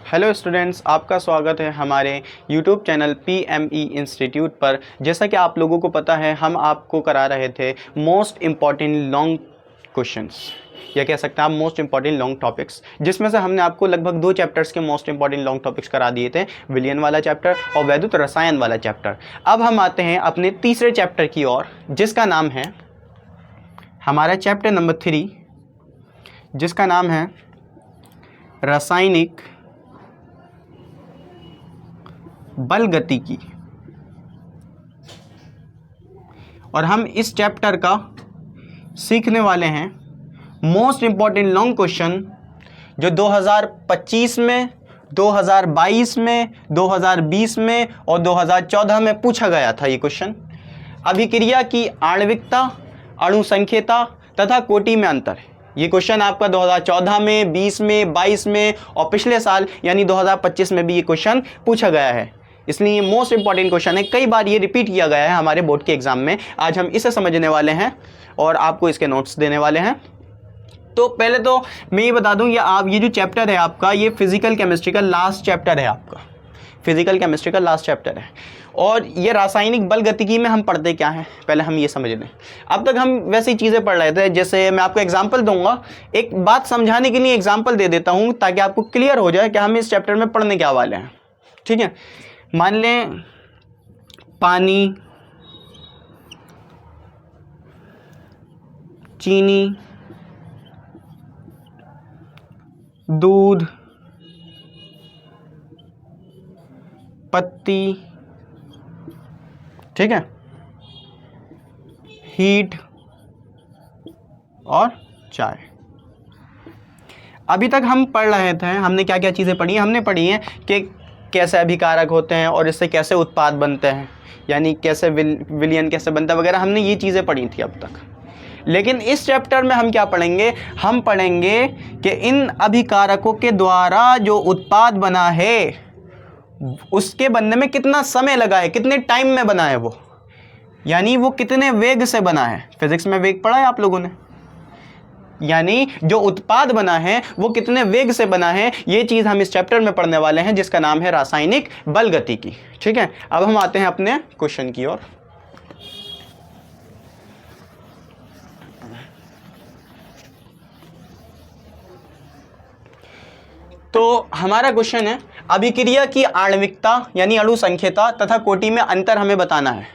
Hello students, आपका स्वागत है हमारे यूट्यूब चैनल PME इंस्टीट्यूट पर। जैसा कि आप लोगों को पता है, हम आपको करा रहे थे मोस्ट इम्पॉर्टेंट लॉन्ग क्वेश्चंस, या कह सकते हैं आप मोस्ट इम्पॉर्टेंट लॉन्ग टॉपिक्स, जिसमें से हमने आपको लगभग 2 चैप्टर्स के मोस्ट इम्पॉर्टेंट लॉन्ग टॉपिक्स करा दिए थे, विलियन वाला चैप्टर और वैद्युत रसायन वाला चैप्टर। अब हम आते हैं अपने तीसरे चैप्टर की ओर, जिसका नाम है हमारा चैप्टर नंबर 3, जिसका नाम है रासायनिक बल गतिकी। और हम इस चैप्टर का सीखने वाले हैं मोस्ट इंपॉर्टेंट लॉन्ग क्वेश्चन, जो 2025 में, 2022 में, 2020 में और 2014 में पूछा गया था। ये क्वेश्चन अभिक्रिया की आणविकता, अणु संख्यता तथा कोटि में अंतर। ये क्वेश्चन आपका 2014 में, 20 में, 22 में और पिछले साल यानी 2025 में भी ये क्वेश्चन पूछा गया है, इसलिए ये मोस्ट इंपॉर्टेंट क्वेश्चन है। कई बार ये रिपीट किया गया है हमारे बोर्ड के एग्जाम में। आज हम इसे समझने वाले हैं और आपको इसके नोट्स देने वाले हैं। तो पहले तो मैं ये बता दूं, ये जो चैप्टर है आपका, ये फिजिकल केमिस्ट्री का लास्ट चैप्टर है आपका, फिजिकल केमिस्ट्री का लास्ट चैप्टर है। और ये रासायनिक बल गतिकी में हम पढ़ते क्या हैं, पहले हम ये समझ लें। अब तक हम वैसी चीज़ें पढ़ रहे थे, जैसे मैं आपको एग्जाम्पल दूंगा, एक बात समझाने के लिए एग्जाम्पल दे देता हूँ ताकि आपको क्लियर हो जाए कि हम इस चैप्टर में पढ़ने क्या वाले हैं। ठीक है, मान लें पानी, चीनी, दूध, पत्ती, ठीक है, हीट और चाय। अभी तक हम पढ़ रहे थे, हमने क्या क्या चीज़ें पढ़ी हैं। हमने पढ़ी हैं कि कैसे अभिकारक होते हैं और इससे कैसे उत्पाद बनते हैं, यानी कैसे विलयन कैसे बनता है वगैरह, हमने ये चीज़ें पढ़ी थी अब तक। लेकिन इस चैप्टर में हम क्या पढ़ेंगे, हम पढ़ेंगे कि इन अभिकारकों के द्वारा जो उत्पाद बना है उसके बनने में कितना समय लगा है, कितने टाइम में बना है वो, यानी वो कितने वेग से बना है। फिजिक्स में वेग पढ़ा है आप लोगों ने, यानी जो उत्पाद बना है वो कितने वेग से बना है, ये चीज़ हम इस चैप्टर में पढ़ने वाले हैं, जिसका नाम है रासायनिक बल गतिकी। ठीक है, अब हम आते हैं अपने क्वेश्चन की ओर। तो हमारा क्वेश्चन है, अभिक्रिया की आणविकता यानी अणु संख्यता तथा कोटि में अंतर हमें बताना है।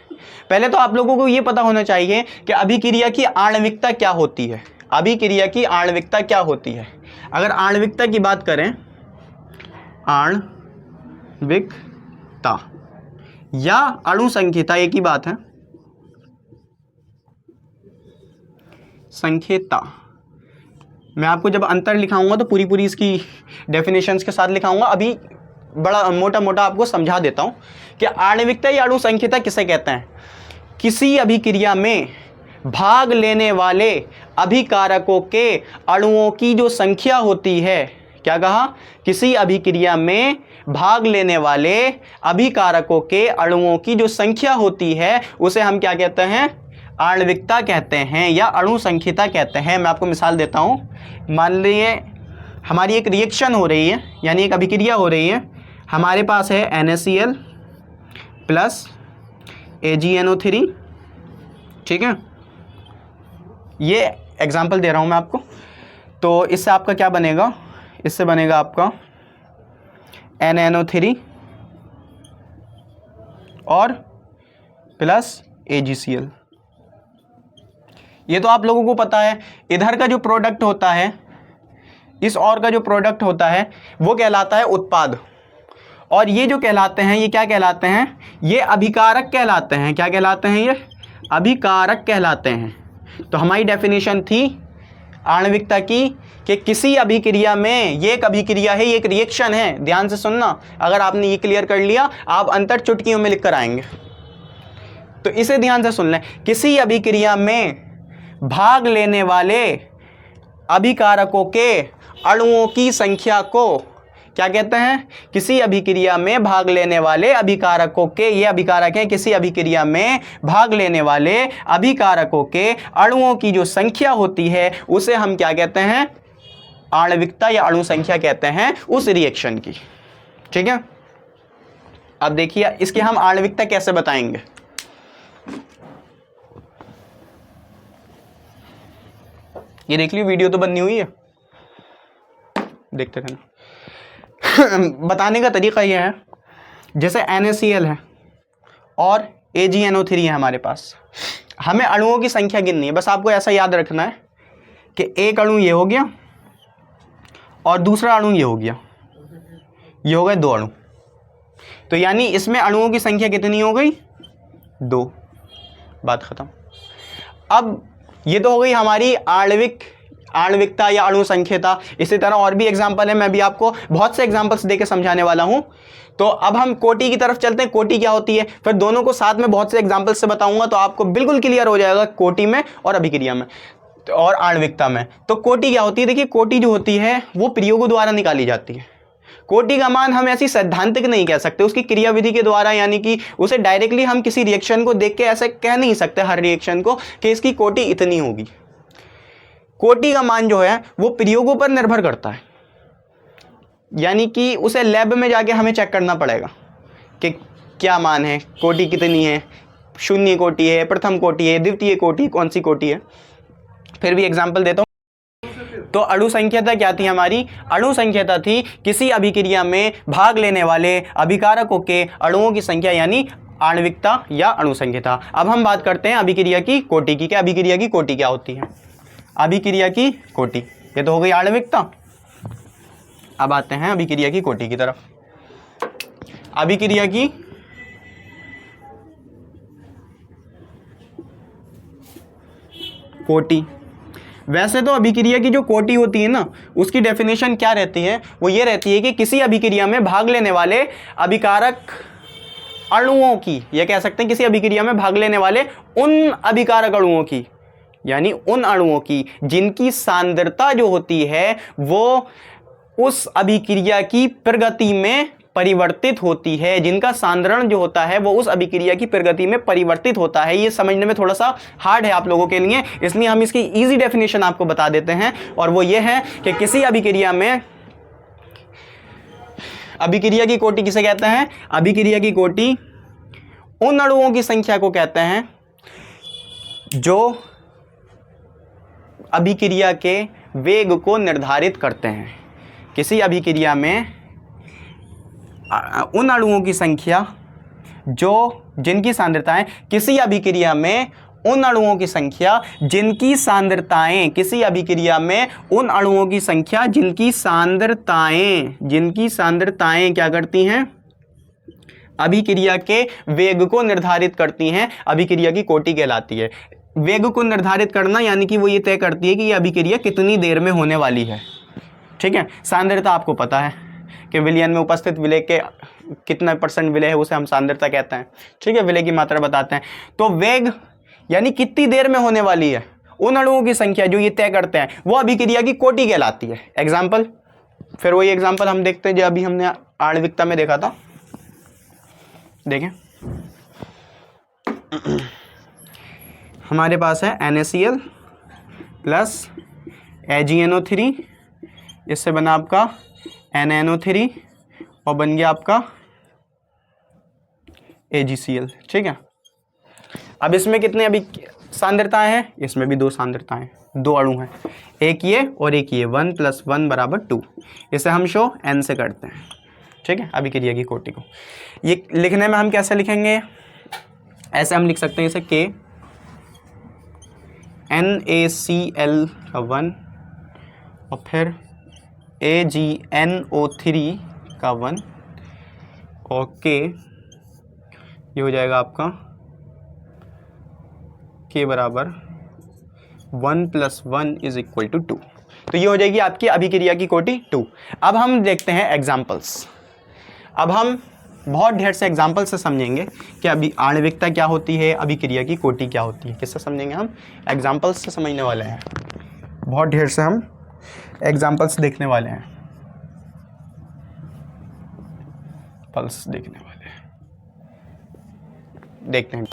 पहले तो आप लोगों को यह पता होना चाहिए कि अभिक्रिया की आणविकता क्या होती है। अभिक्रिया की आणविकता क्या होती है? अगर आणविकता की बात करें, आणविकता या अणु संख्यता एक ही बात है। संख्यता मैं आपको जब अंतर लिखाऊंगा तो पूरी इसकी डेफिनेशंस के साथ लिखाऊंगा। अभी बड़ा मोटा मोटा आपको समझा देता हूं कि आणविकता या अणु संख्यता किसे कहते हैं। किसी अभिक्रिया में भाग लेने वाले अभिकारकों के अणुओं की जो संख्या होती है, क्या कहा, किसी अभिक्रिया में भाग लेने वाले अभिकारकों के अणुओं की जो संख्या होती है उसे हम क्या कहते हैं, आणविकता कहते हैं या अणु संख्यता कहते हैं। मैं आपको मिसाल देता हूं, मान लीजिए हमारी एक रिएक्शन हो रही है, यानी एक अभिक्रिया हो रही है। हमारे पास है NaCl प्लस AgNO3, ठीक है, ये एग्जाम्पल दे रहा हूं मैं आपको। तो इससे आपका क्या बनेगा, इससे बनेगा आपका NaNO3 और प्लस AgCl। ये तो आप लोगों को पता है। इधर का जो प्रोडक्ट होता है, इस और का जो प्रोडक्ट होता है वो कहलाता है उत्पाद, और ये जो कहलाते हैं ये क्या कहलाते हैं, ये अभिकारक कहलाते हैं। क्या कहलाते हैं, ये अभिकारक कहलाते हैं। तो हमारी डेफिनेशन थी आणविकता की कि किसी अभिक्रिया में, ये एक अभिक्रिया है, ये एक रिएक्शन है, ध्यान से सुनना। अगर आपने ये क्लियर कर लिया, आप अंतर चुटकियों में लिख कर आएंगे, तो इसे ध्यान से सुन लें। किसी अभिक्रिया में भाग लेने वाले अभिकारकों के अणुओं की संख्या को क्या कहते हैं, किसी अभिक्रिया में भाग लेने वाले अभिकारकों के, ये अभिकारक हैं, किसी अभिक्रिया में भाग लेने वाले अभिकारकों के अणुओं की जो संख्या होती है उसे हम क्या कहते हैं, आणविकता या अणु संख्या कहते हैं उस रिएक्शन की। ठीक है। अब देखिए इसकी हम आणविकता कैसे बताएंगे। ये देख लियो, वीडियो तो बननी हुई है, देखते रहना। बताने का तरीका यह है, जैसे NaCl है और AgNO3 है हमारे पास, हमें अणुओं की संख्या गिननी है। बस आपको ऐसा याद रखना है कि एक अणु ये हो गया और दूसरा अणु ये हो गया, ये हो गए 2 अणु। तो यानी इसमें अणुओं की संख्या कितनी हो गई? 2। बात खत्म। अब ये तो हो गई हमारी आणविकता या अणु संख्यता। इसी तरह और भी एग्जांपल है, मैं भी आपको बहुत से एग्जांपल्स देके समझाने वाला हूं। तो अब हम कोटि की तरफ चलते हैं, कोटि क्या होती है, फिर दोनों को साथ में बहुत से एग्जांपल्स से बताऊंगा, तो आपको बिल्कुल क्लियर हो जाएगा कोटि में और अभिक्रिया में और आणविकता में। तो कोटि क्या होती है? देखिए कोटि जो होती है वो प्रयोगों द्वारा निकाली जाती है। कोटि का मान हम ऐसी सैद्धांतिक नहीं कह सकते, उसकी क्रियाविधि के द्वारा, यानी कि उसे डायरेक्टली हम किसी रिएक्शन को देख के ऐसे कह नहीं सकते हर रिएक्शन को कि इसकी कोटि इतनी होगी। कोटि का मान जो है वो प्रयोगों पर निर्भर करता है, यानी कि उसे लैब में जाके हमें चेक करना पड़ेगा कि क्या मान है, कोटि कितनी है, शून्य कोटि है, प्रथम कोटि है, द्वितीय कोटि, कौन सी कोटि है। फिर भी एग्जाम्पल देता हूं। तो अणु संख्यता क्या थी हमारी? अणु संख्यता थी किसी अभिक्रिया में भाग लेने वाले अभिकारकों के अणुओं की संख्या, यानी आणविकता या अणु संख्यता। अब हम बात करते हैं अभिक्रिया की कोटि की। क्या अभिक्रिया की कोटि क्या होती है? अभिक्रिया की कोटि, ये तो हो गई आणविकता। अब आते हैं अभिक्रिया की कोटि की तरफ। अभिक्रिया की कोटि, वैसे तो अभिक्रिया की जो कोटि होती है ना, उसकी डेफिनेशन क्या रहती है? वो ये रहती है कि किसी अभिक्रिया में भाग लेने वाले अभिकारक अणुओं की, यह कह सकते हैं किसी अभिक्रिया में भाग लेने वाले उन अभिकारक अणुओं की, यानी उन अणुओं की जिनकी सांद्रता जो होती है वो उस अभिक्रिया की प्रगति में परिवर्तित होती है, जिनका सांद्रण जो होता है वो उस अभिक्रिया की प्रगति में परिवर्तित होता है। ये समझने में थोड़ा सा हार्ड है आप लोगों के लिए, इसलिए हम इसकी इजी डेफिनेशन आपको बता देते हैं, और वो ये है कि किसी अभिक्रिया में, अभिक्रिया की कोटि किसे कहते हैं? अभिक्रिया की कोटि उन अणुओं की संख्या को कहते हैं जो अभिक्रिया के वेग को निर्धारित करते हैं। किसी अभिक्रिया में उन अणुओं की संख्या जो जिनकी सांद्रताएं, किसी अभिक्रिया में उन अणुओं की संख्या जिनकी सांद्रताएं, किसी अभिक्रिया में उन अणुओं की संख्या जिनकी सांद्रताएं क्या करती हैं? अभिक्रिया के वेग को निर्धारित करती हैं, अभिक्रिया की कोटि कहलाती है। वेग को निर्धारित करना यानी कि वो ये तय करती है कि ये अभिक्रिया कितनी देर में होने वाली है। ठीक है। सांद्रता आपको पता है कि विलयन में उपस्थित विलय के कितना % विलय है, उसे हम सांद्रता कहते हैं। ठीक है, विलय की मात्रा बताते हैं। तो वेग यानी कितनी देर में होने वाली है, उन अणुओं की संख्या जो ये तय करते हैं, वो अभिक्रिया की कोटि कहलाती है। एग्जाम्पल, फिर वही एग्जाम्पल हम देखते हैं जो अभी हमने आणविकता में देखा था। देखें, हमारे पास है NaCl प्लस AgNO3, इससे बना आपका NaNO3 और बन गया आपका AgCl। ठीक है। अब इसमें कितने अभी सांद्रताएं हैं? इसमें भी 2 सांद्रताएं, 2 अणु हैं, एक ये और एक ये, 1 + 1 = 2। इसे हम शो N से करते हैं। ठीक है, अभिक्रिया की कोटि को ये लिखने में हम कैसे लिखेंगे? ऐसे हम लिख सकते हैं इसे K NaCl का 1 और फिर AgNO3 का 1 और K, ये हो जाएगा आपका K बराबर 1 + 1 = 2। तो ये हो जाएगी आपकी अभिक्रिया की कोटि 2। अब हम देखते हैं एग्जाम्पल्स। अब हम बहुत ढेर से एग्जाम्पल से समझेंगे कि अभी आणविकता क्या होती है, अभिक्रिया की कोटि क्या होती है। किससे समझेंगे हम? एग्जाम्पल्स से समझने वाले हैं। बहुत ढेर से हम एग्जाम्पल्स देखने वाले हैं, पल्स देखने वाले हैं। देखते हैं।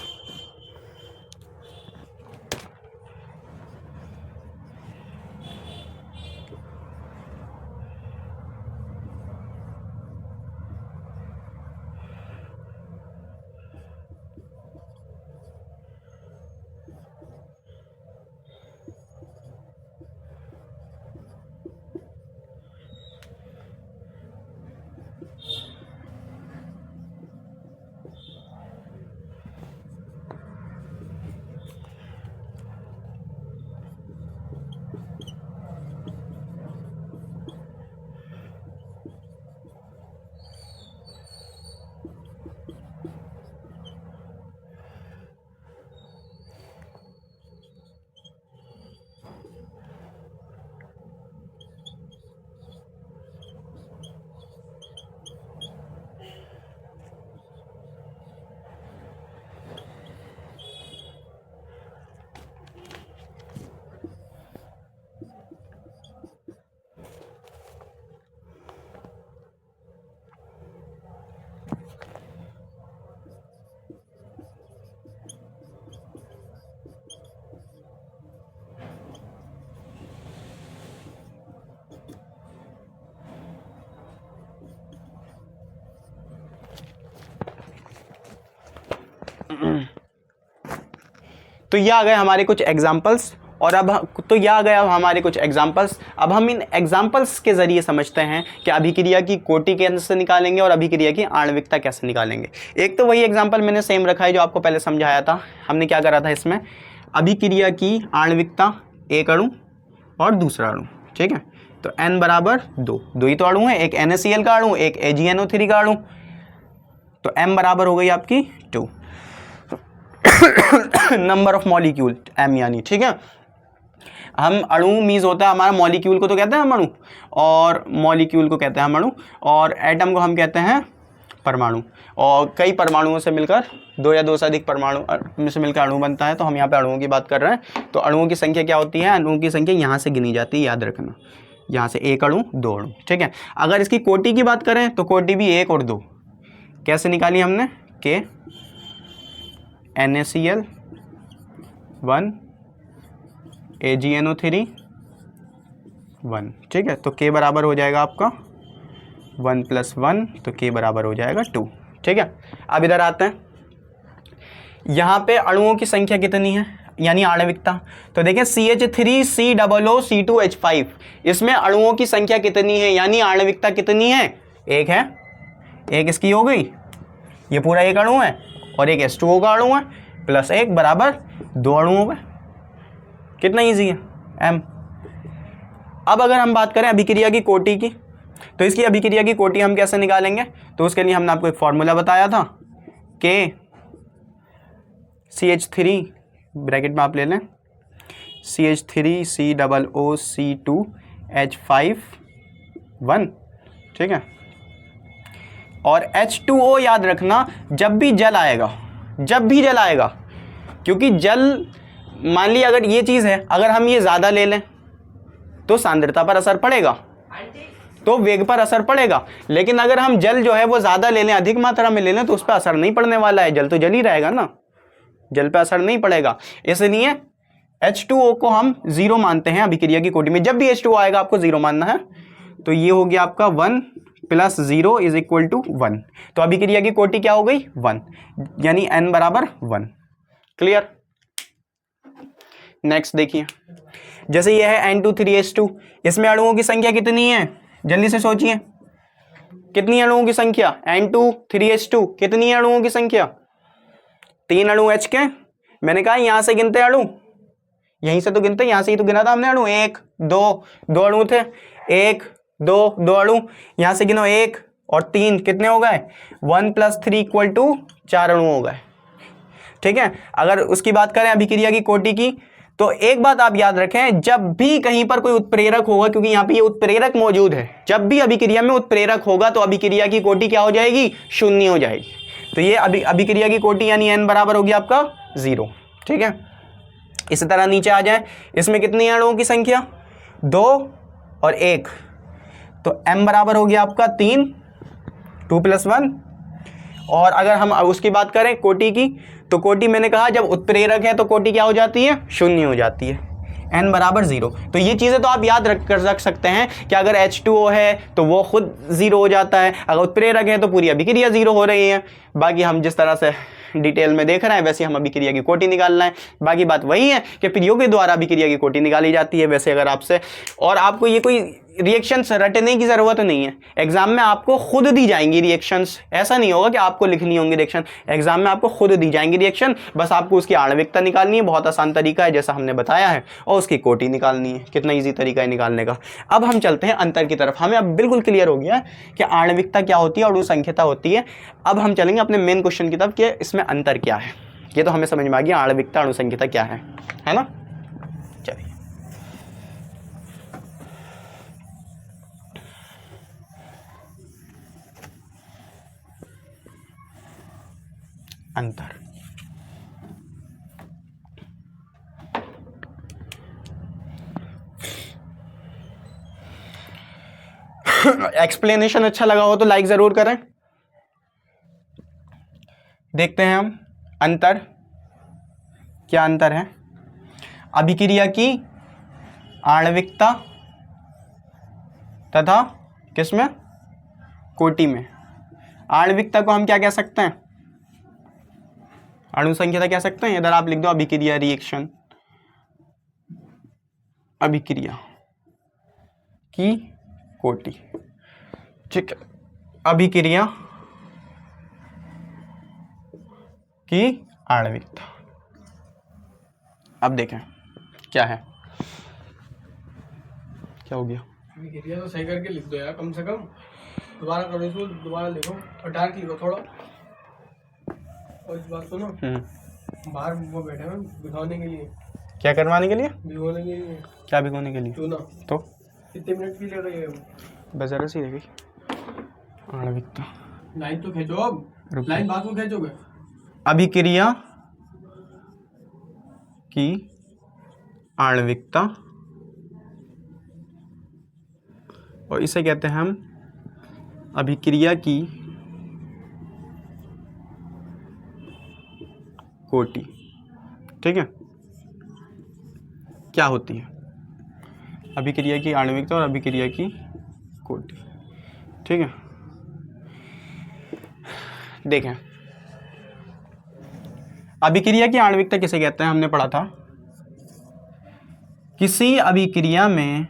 तो ये आ गए हमारे कुछ एग्जाम्पल्स, और अब अब हम इन एग्जाम्पल्स के जरिए समझते हैं कि अभिक्रिया की कोटि कैसे निकालेंगे और अभिक्रिया की आणविकता कैसे निकालेंगे। एक तो वही एग्जाम्पल मैंने सेम रखा है जो आपको पहले समझाया था। हमने क्या करा था इसमें, अभिक्रिया की आणविकता एक अणु और दूसरा अणु, ठीक है। तो n बराबर 2 ही तो अणु है, एक NaCl का अणु, एक AgNO3 का अणु। तो m बराबर हो गई आपकी 2 नंबर ऑफ मॉलिक्यूल m यानी, ठीक है। हम अणु मीन्स होता है हमारा, मॉलिक्यूल को तो कहते हैं हम अणु, और मॉलिक्यूल को कहते हैं हम अणु, और एटम को हम कहते हैं परमाणु। और कई परमाणुओं से मिलकर 2 या 2 से अधिक परमाणु में से मिलकर अणु बनता है। तो हम यहाँ पे अणुओं की बात कर रहे हैं। तो अणुओं की संख्या क्या होती है, अणुओं की संख्या यहाँ से गिनी जाती है, याद रखना, यहाँ से एक अणु 2 अणु, ठीक है। अगर इसकी कोटि की बात करें तो कोटि भी 1 और 2 कैसे निकाली हमने, के NaCl 1 AgNO3 1, ठीक है। तो k बराबर हो जाएगा आपका 1 + 1, तो k बराबर हो जाएगा 2, ठीक है। अब इधर आते हैं, यहाँ पे अणुओं की संख्या कितनी है यानी आणविकता। तो देखें CH3COO C2H5, इसमें अणुओं की संख्या कितनी है यानी आणविकता कितनी है, 1 है। एक इसकी हो गई, ये पूरा एक अणु है, और एक H2O का अणु है, प्लस 1 बराबर 2 अणु हो गए। कितना ईजी है m। अब अगर हम बात करें अभिक्रिया की कोटि की, तो इसकी अभिक्रिया की कोटि हम कैसे निकालेंगे, तो उसके लिए हमने आपको एक फॉर्मूला बताया था, के CH3 ब्रैकेट में आप ले लें CH3COOC2H5 1, ठीक है। और H2O याद रखना, जब भी जल आएगा, क्योंकि जल, मान ली अगर ये चीज़ है, अगर हम ये ज़्यादा ले लें तो सांद्रता पर असर पड़ेगा, तो वेग पर असर पड़ेगा। लेकिन अगर हम जल जो है वो ज़्यादा ले लें, अधिक मात्रा में ले लें, तो उस पर असर नहीं पड़ने वाला है, जल तो जल ही रहेगा ना, जल पर असर नहीं पड़ेगा। इसलिए H2O को हम 0 मानते हैं अभिक्रिया की कोटि में। जब भी H2O आएगा आपको 0 मानना है। तो ये हो गया आपका 1 + 0 = 1। तो अभिक्रिया की कोटि क्या हो गई, 1, यानी n बराबर 1। क्लियर। नेक्स्ट देखिए, जैसे ये है N2 3H2, इसमें अणुओं की संख्या कितनी है, जल्दी से सोचिए, कितनी अणुओं की संख्या, N2 3H2 कितनी है अणुओं की संख्या, 3 अणु H के। मैंने कहा यहां से गिनते अणु, यहीं से तो गिनते, यहां से ही तो गिना था हमने अणु, 1 2 अणु थे, 1 2 अणु, यहां से गिनो 1 और 3, कितने हो गए, 1 + 3 = 4 अणु हो गए, ठीक है। अगर उसकी बात करें अभिक्रिया की कोटि की, तो एक बात आप याद रखें, जब भी कहीं पर कोई उत्प्रेरक होगा, क्योंकि यहां पे ये उत्प्रेरक मौजूद है, जब भी अभिक्रिया में उत्प्रेरक होगा तो अभिक्रिया की कोटि क्या हो जाएगी, 0 हो जाएगी। तो ये अभिक्रिया की कोटि यानी n बराबर हो गया आपका 0, ठीक है। इसी तरह नीचे आ जाए, इसमें कितनी अणुओं की संख्या, 2 और 1, तो m बराबर हो गया आपका 3, 2 + 1। और अगर हम उसकी बात करें कोटि की, तो कोटि मैंने कहा जब उत्प्रेरक है तो कोटि क्या हो जाती है, 0 हो जाती है, n बराबर 0। तो ये चीज़ें तो आप याद रख सकते हैं कि अगर H2O है तो वो खुद 0 हो जाता है, अगर उत्प्रेरक है तो पूरी अभिक्रिया 0 हो रही है। बाकी हम जिस तरह से डिटेल में देख रहे हैं वैसे हम अभिक्रिया की कोटि निकालना है। बाकी बात वही है कि प्रयोग के द्वारा अभिक्रिया की कोटि निकाली जाती है। वैसे अगर आपसे, और आपको ये कोई रिएक्शंस रटने की ज़रूरत नहीं है, एग्जाम में आपको खुद दी जाएंगी रिएक्शंस। ऐसा नहीं होगा कि आपको लिखनी होंगी रिएक्शन, एग्जाम में आपको खुद दी जाएंगी रिएक्शन, बस आपको उसकी आणविकता निकालनी है। बहुत आसान तरीका है जैसा हमने बताया है, और उसकी कोटि निकालनी है। कितना ईजी तरीका है निकालने का। अब हम चलते हैं अंतर की तरफ। हमें अब बिल्कुल क्लियर हो गया कि आणविकता क्या होती है और अणुसंख्यता होती है। अब हम चलेंगे अपने मेन क्वेश्चन की तरफ कि इसमें अंतर क्या है। ये तो हमें समझ में आ गया आणविकता अणुसंख्यता क्या है ना। चलिए अंतर, एक्सप्लेनेशन अच्छा लगा हो तो लाइक जरूर करें। देखते हैं हम अंतर, क्या अंतर है अभिक्रिया की आणविकता तथा किसमें, कोटि में। आणविकता को हम क्या कह सकते हैं, अणु संख्या कह सकते हैं, इधर आप लिख दो अभिक्रिया रिएक्शन, अभिक्रिया की कोटि, ठीक है, अभिक्रिया की आणविकता। अब देखें क्या है, क्या हो गया, अभिक्रिया तो सही करके लिख दो यार कम से कम, दोबारा करो इसको, दोबारा लिखो और डार्क लिखो थोड़ा। और इस बात सुनो, बाहर वो बैठे हैं भिगोने के लिए। क्या करवाने के लिए? भिगोने के लिए। क्या भिगोने के लिए? चूना। तो कितने मिनट की लग रही है? बस जरा सी लगी। आणविकता लाइन तो खींचो, अब लाइन बात को खींचोगे। अभिक्रिया की आणविकता, और इसे कहते हैं हम अभिक्रिया की कोटि, ठीक है। क्या होती है अभिक्रिया की आणविकता और अभिक्रिया की कोटि, ठीक है। देखें अभिक्रिया की आणविकता किसे कहते हैं, हमने पढ़ा था, किसी अभिक्रिया में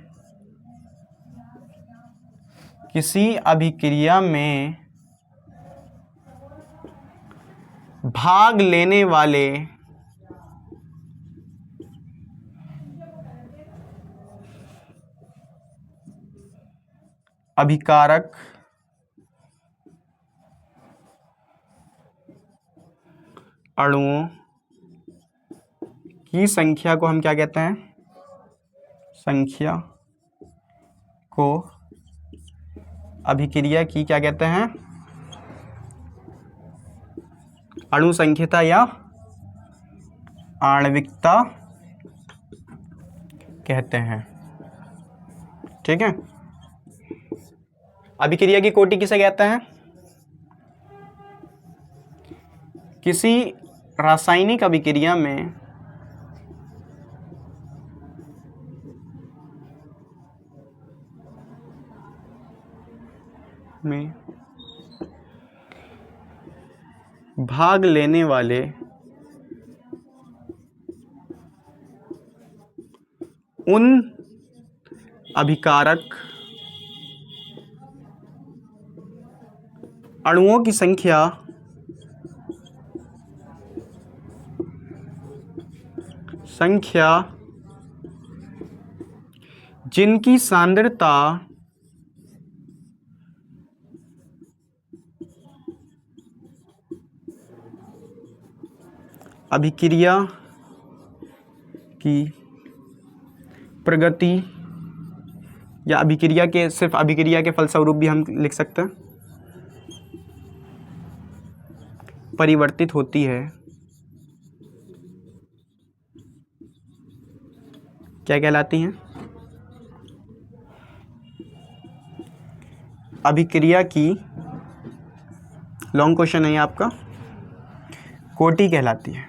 भाग लेने वाले अभिकारक अणुओं की संख्या को हम क्या कहते हैं, संख्या को अभिक्रिया की क्या कहते हैं, अणु संख्यता या आणविकता कहते हैं, ठीक है। अभिक्रिया की कोटि किसे कहते हैं, किसी रासायनिक अभिक्रिया में भाग लेने वाले उन अभिकारक अणुओं की संख्या जिनकी सांद्रता अभिक्रिया की प्रगति या अभिक्रिया के, सिर्फ अभिक्रिया के फलस्वरूप भी हम लिख सकते हैं, परिवर्तित होती है, क्या कहलाती हैं, अभिक्रिया की, लॉन्ग क्वेश्चन है ये आपका, कोटि कहलाती है।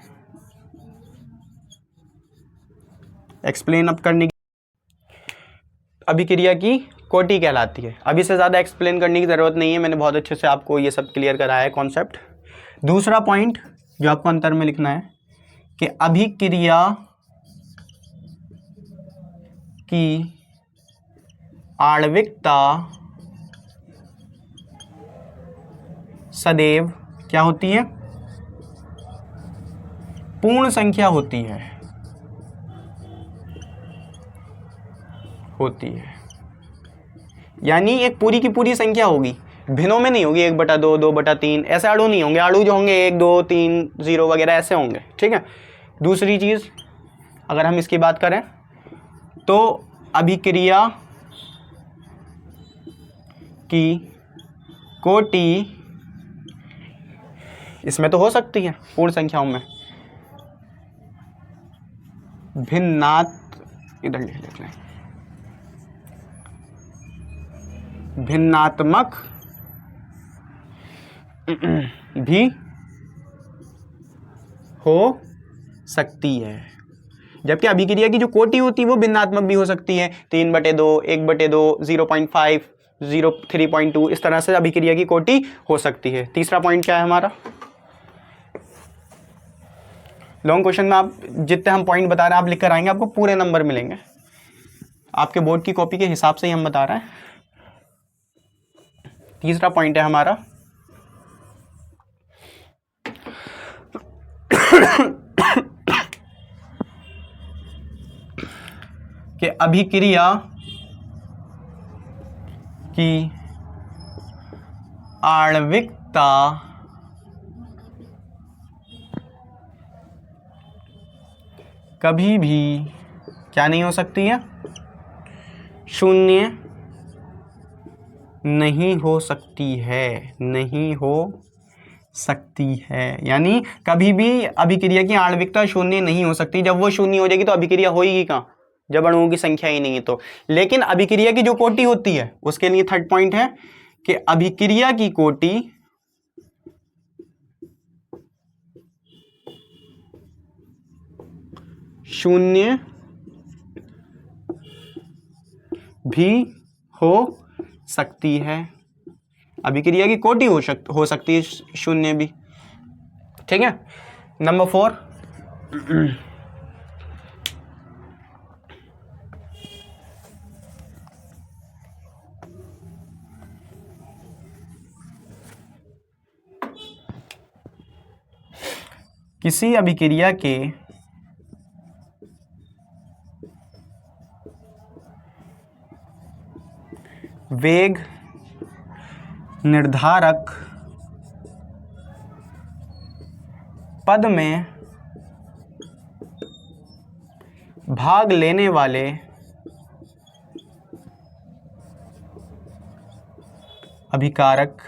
एक्सप्लेन अब करने की, अभिक्रिया की कोटि कहलाती है। अभी से ज़्यादा एक्सप्लेन करने की ज़रूरत नहीं है, मैंने बहुत अच्छे से आपको ये सब क्लियर कराया है कॉन्सेप्ट। दूसरा पॉइंट जो आपको अंतर में लिखना है कि अभिक्रिया की आणविकता सदैव क्या होती है, पूर्ण संख्या होती है, यानी एक पूरी की पूरी संख्या होगी, भिन्नों में नहीं होगी, 1/2, 2/3 ऐसे अणु नहीं होंगे, अणु जो होंगे 1, 2, 3, 0 वगैरह ऐसे होंगे, ठीक है। दूसरी चीज अगर हम इसकी बात करें तो अभिक्रिया की कोटि इसमें तो हो सकती है पूर्ण संख्याओं में, इधर लिख लें, भिन्नात्मक भी हो सकती है, जबकि अभिक्रिया की जो कोटि होती है वो भिन्नात्मक भी हो सकती है, 3/2, 1/2, 0.5, 3.2 इस तरह से अभिक्रिया की कोटि हो सकती है। तीसरा पॉइंट क्या है हमारा, लॉन्ग क्वेश्चन में आप जितने हम पॉइंट बता रहे हैं आप लिख कर आएंगे, आपको पूरे नंबर मिलेंगे। आपके बोर्ड की कॉपी के हिसाब से ही हम बता रहे हैं। तीसरा पॉइंट है हमारा कि अभिक्रिया की आणविकता कभी भी क्या नहीं हो सकती है, शून्य नहीं हो सकती है, नहीं हो सकती है। यानी कभी भी अभिक्रिया की आणविकता शून्य नहीं हो सकती। जब वो शून्य हो जाएगी तो अभिक्रिया होगी कहाँ, जब अणुओं की संख्या ही नहीं है तो। लेकिन अभिक्रिया की जो कोटि होती है उसके लिए थर्ड पॉइंट है कि अभिक्रिया की कोटि शून्य भी हो सकती है। अभिक्रिया की कोटि हो सकती है शून्य भी। ठीक है। नंबर 4, किसी अभिक्रिया के वेग निर्धारक पद में भाग लेने वाले अभिकारक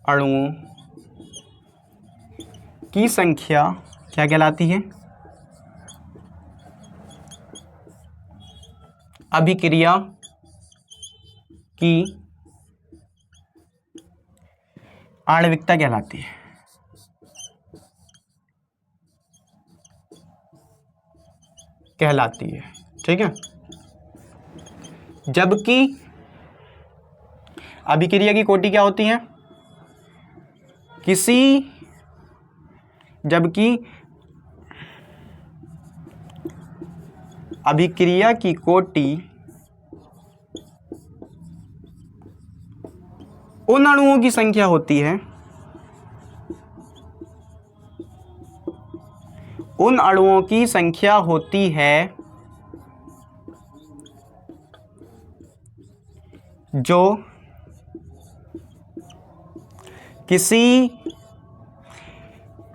अणुओं की संख्या क्या कहलाती है, अभिक्रिया की आणविकता कहलाती है। ठीक है। जबकि अभिक्रिया की कोटि क्या होती है, जबकि अभिक्रिया की कोटि उन अणुओं की संख्या होती है, उन अणुओं की संख्या होती है जो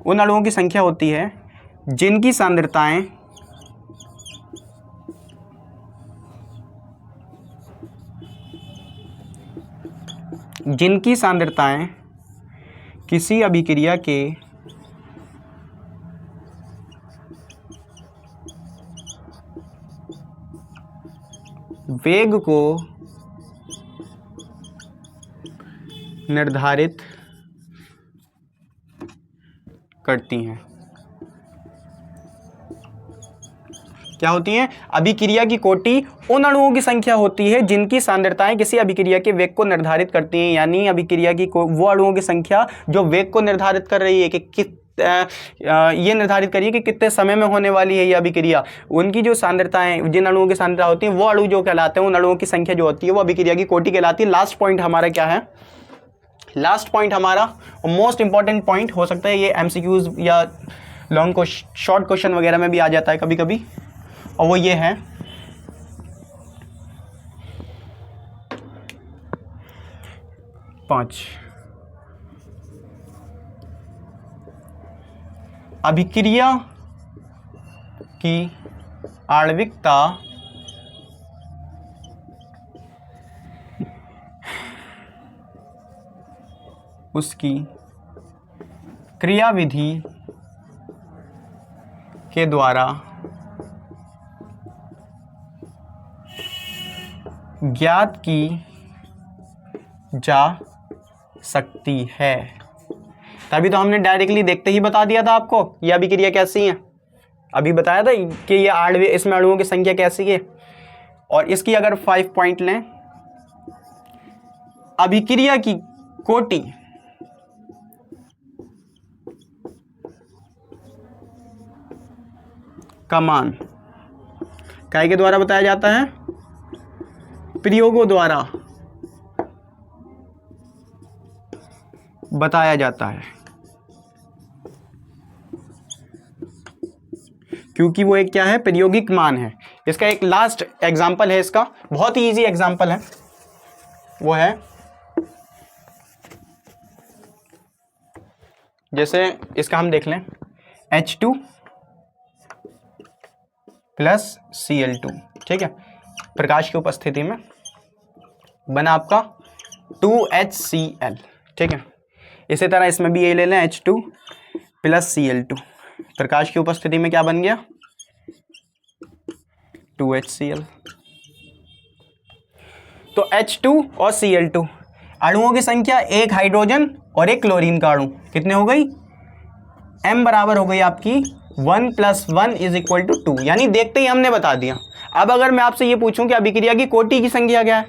उन अणुओं की संख्या होती है जिनकी सांद्रताएं किसी अभिक्रिया के वेग को निर्धारित करती हैं। क्या होती हैं, अभिक्रिया की कोटि उन अणुओं की संख्या होती है जिनकी सांद्रताएं किसी अभिक्रिया के वेग को निर्धारित करती हैं। यानी अभिक्रिया की वो अणुओं की संख्या जो वेग को निर्धारित कर रही है कि ये निर्धारित करिए कि कितने समय में होने वाली है ये अभिक्रिया। उनकी जो सांद्रताएं, जिन अणुओं की सांद्रता होती है वो अणु जो कहलाते हैं, उन अणुओं की संख्या जो होती है वो अभिक्रिया की कोटि कहलाती है। लास्ट पॉइंट हमारा क्या है, लास्ट पॉइंट हमारा मोस्ट इंपॉर्टेंट पॉइंट हो सकता है, ये एमसीक्यूज या लॉन्ग को शॉर्ट क्वेश्चन वगैरह में भी आ जाता है कभी कभी, और वो ये है पांच, अभिक्रिया की आणविकता उसकी क्रियाविधि के द्वारा ज्ञात की जा सकती है। तभी तो हमने डायरेक्टली देखते ही बता दिया था आपको ये अभिक्रिया कैसी है। अभी बताया था कि ये इसमें अणुओं की संख्या कैसी है। और इसकी अगर 5 पॉइंट लें, अभिक्रिया की कोटि का मान काय के द्वारा बताया जाता है? प्रयोगों द्वारा बताया जाता है, क्योंकि वो एक क्या है? प्रायोगिक मान है। इसका एक लास्ट एग्जाम्पल है, इसका बहुत ही इजी एग्जाम्पल है, वो है जैसे इसका हम देख लें H2 प्लस Cl2, ठीक है, प्रकाश की उपस्थिति में बना आपका 2HCl, ठीक है। इसी तरह इसमें भी ये ले लें H2 प्लस Cl2, प्रकाश की उपस्थिति में क्या बन गया? 2HCl। तो H2 और Cl2 अणुओं की संख्या, एक हाइड्रोजन और एक क्लोरीन का अणु, कितने हो गई? m बराबर हो गई आपकी 1 + 1 = 2, यानी देखते ही हमने बता दिया। अब अगर मैं आपसे ये पूछूं कि अभिक्रिया की कोटि की संख्या क्या है,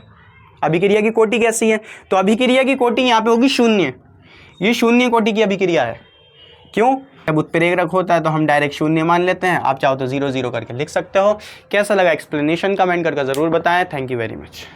अभिक्रिया की कोटि कैसी है, तो अभिक्रिया की कोटि यहाँ पे होगी 0। ये 0 कोटि की अभिक्रिया है। क्यों? जब उत्प्रेरक होता है तो हम डायरेक्ट 0 मान लेते हैं। आप चाहो तो 0 0 करके लिख सकते हो। कैसा लगा एक्सप्लेनेशन? कमेंट करके ज़रूर बताएं। Thank you very much.